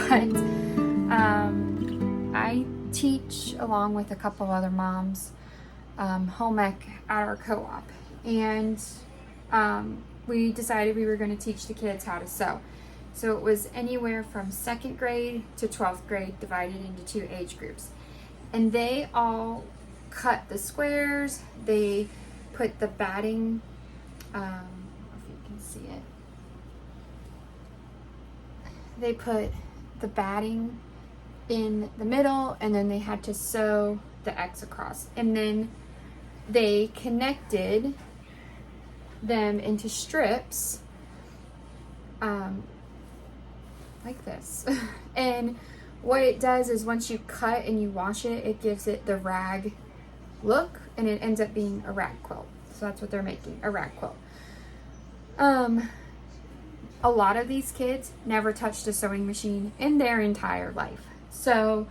but I teach along with a couple other moms home ec at our co-op, and we decided we were going to teach the kids how to sew. So it was anywhere from 2nd grade to 12th grade, divided into 2 age groups. And they all cut the squares, they put the batting, I don't know if you can see it. They put the batting in the middle, and then they had to sew the X across. And then they connected them into strips like this. And what it does is once you cut and you wash it, it gives it the rag look, and it ends up being a rag quilt. So that's what they're making, a rag quilt. A lot of these kids never touched a sewing machine in their entire life. So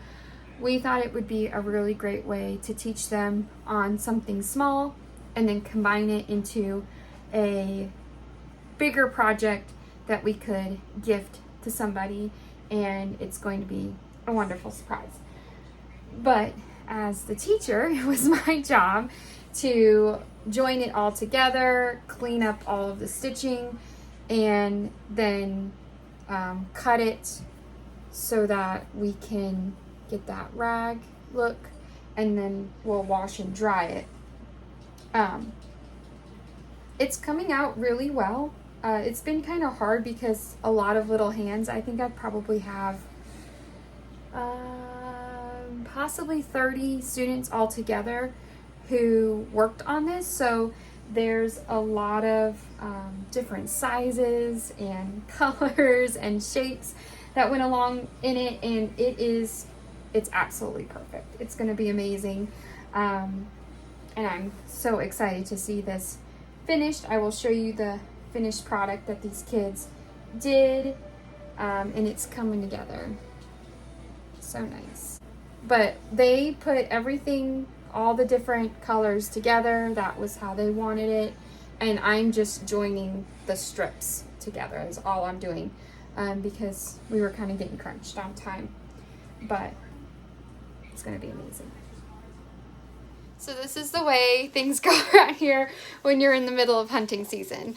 we thought it would be a really great way to teach them on something small and then combine it into a bigger project that we could gift to somebody, and it's going to be a wonderful surprise. But as the teacher, it was my job to join it all together, clean up all of the stitching, and then cut it so that we can get that rag look, and then we'll wash and dry it. It's coming out really well. It's been kind of hard because a lot of little hands. I think I probably have possibly 30 students altogether who worked on this. So there's a lot of different sizes and colors and shapes that went along in it, and it's absolutely perfect. It's going to be amazing, and I'm so excited to see this finished. I will show you the finished product that these kids did, and it's coming together so nice. But they put everything, all the different colors together. That was how they wanted it, and I'm just joining the strips together is all I'm doing, because we were kind of getting crunched on time, but it's going to be amazing. So this is the way things go around here when you're in the middle of hunting season.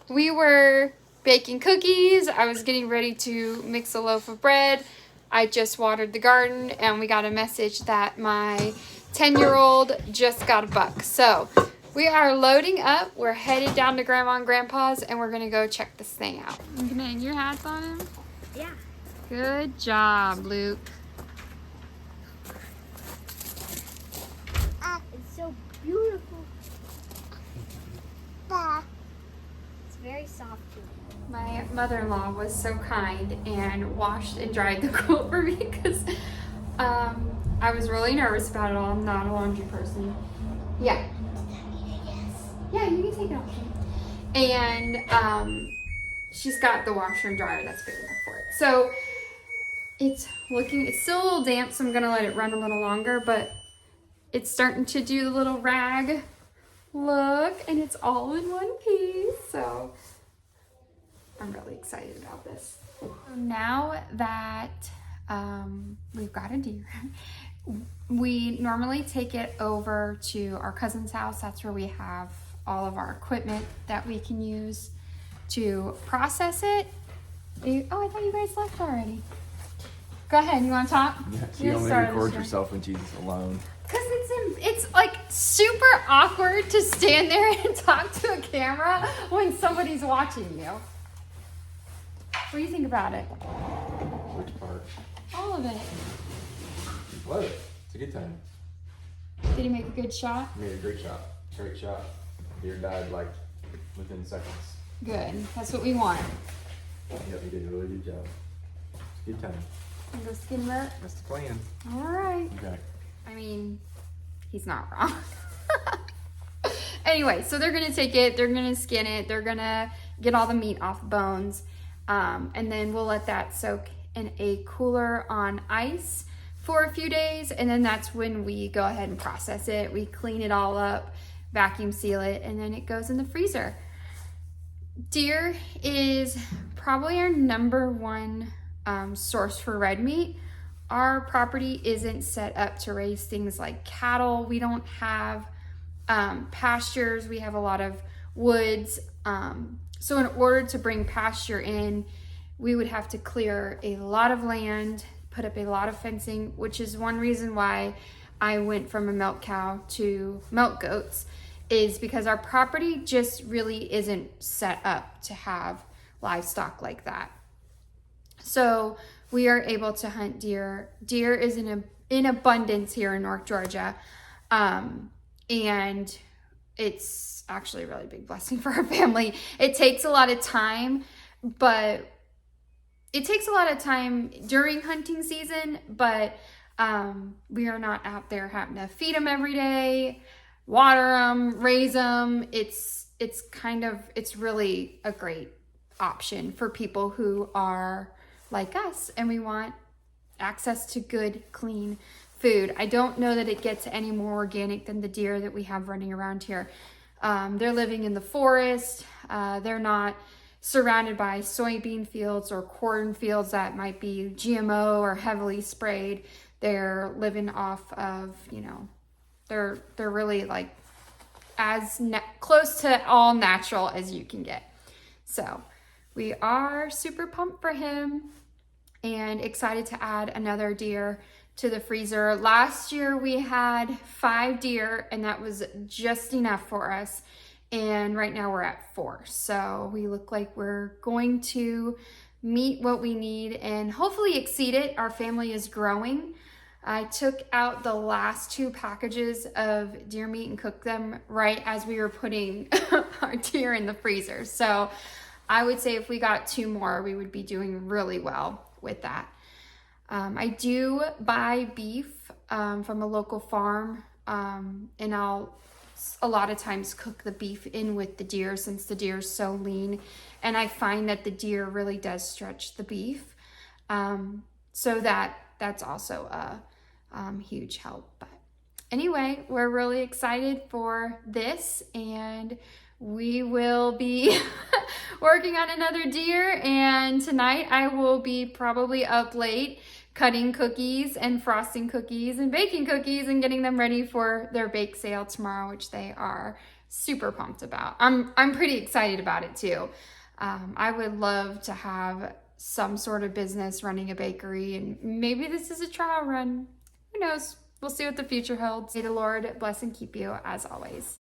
We were baking cookies. I was getting ready to mix a loaf of bread. I just watered the garden, and we got a message that my 10-year-old just got a buck. So we are loading up. We're headed down to Grandma and Grandpa's, and we're gonna go check this thing out. You gonna hang your hats on him? Yeah. Good job, Luke. It's so beautiful. It's very soft. My mother-in-law was so kind and washed and dried the quilt for me because I was really nervous about it all. I'm not a laundry person. Yeah. Yeah, you can take it off. And she's got the washer and dryer that's big enough for it. So it's still a little damp, so I'm gonna let it run a little longer, but it's starting to do the little rag look, and it's all in one piece. So I'm really excited about this. Now that we've got a deer, we normally take it over to our cousin's house. That's where we have all of our equipment that we can use to process it. Oh, I thought you guys left already. Go ahead, you want to talk? Yeah, she only records herself when she's alone. Because it's like super awkward to stand there and talk to a camera when somebody's watching you. What do you think about it? Which part? All of it. Love it. It's a good time. Did he make a good shot? He made a great shot. Great shot. Deer died like within seconds. Good. That's what we want. Yep, he did a really good job. It's a good time. And go skin it. That's the plan. All right. Okay. I mean, he's not wrong. Anyway, so they're going to take it. They're going to skin it. They're going to get all the meat off the bones. And then we'll let that soak in a cooler on ice for a few days. And then that's when we go ahead and process it. We clean it all up, vacuum seal it, and then it goes in the freezer. Deer is probably our #1 source for red meat. Our property isn't set up to raise things like cattle. We don't have pastures. We have a lot of woods. So in order to bring pasture in, we would have to clear a lot of land, put up a lot of fencing, which is one reason why I went from a milk cow to milk goats, is because our property just really isn't set up to have livestock like that. So we are able to hunt deer. Deer is in abundance here in North Georgia. And it's actually a really big blessing for our family. It takes a lot of time, but it takes a lot of time during hunting season, but we are not out there having to feed them every day, water them, raise them. It's really a great option for people who are like us and we want access to good, clean food. I don't know that it gets any more organic than the deer that we have running around here. They're living in the forest. They're not surrounded by soybean fields or corn fields that might be GMO or heavily sprayed. They're living off of, they're really like as close to all natural as you can get. So we are super pumped for him and excited to add another deer to the freezer. Last year we had 5 deer and that was just enough for us. And right now we're at 4. So we look like we're going to meet what we need and hopefully exceed it. Our family is growing. I took out the last 2 packages of deer meat and cooked them right as we were putting our deer in the freezer. So I would say if we got 2 more, we would be doing really well with that. I do buy beef from a local farm, and I'll a lot of times cook the beef in with the deer since the deer is so lean, and I find that the deer really does stretch the beef, so that's also a huge help. But anyway, we're really excited for this, and we will be working on another deer, and tonight I will be probably up late cutting cookies and frosting cookies and baking cookies and getting them ready for their bake sale tomorrow, which they are super pumped about. I'm pretty excited about it too. I would love to have some sort of business running a bakery, and maybe this is a trial run. Who knows? We'll see what the future holds. May the Lord bless and keep you as always.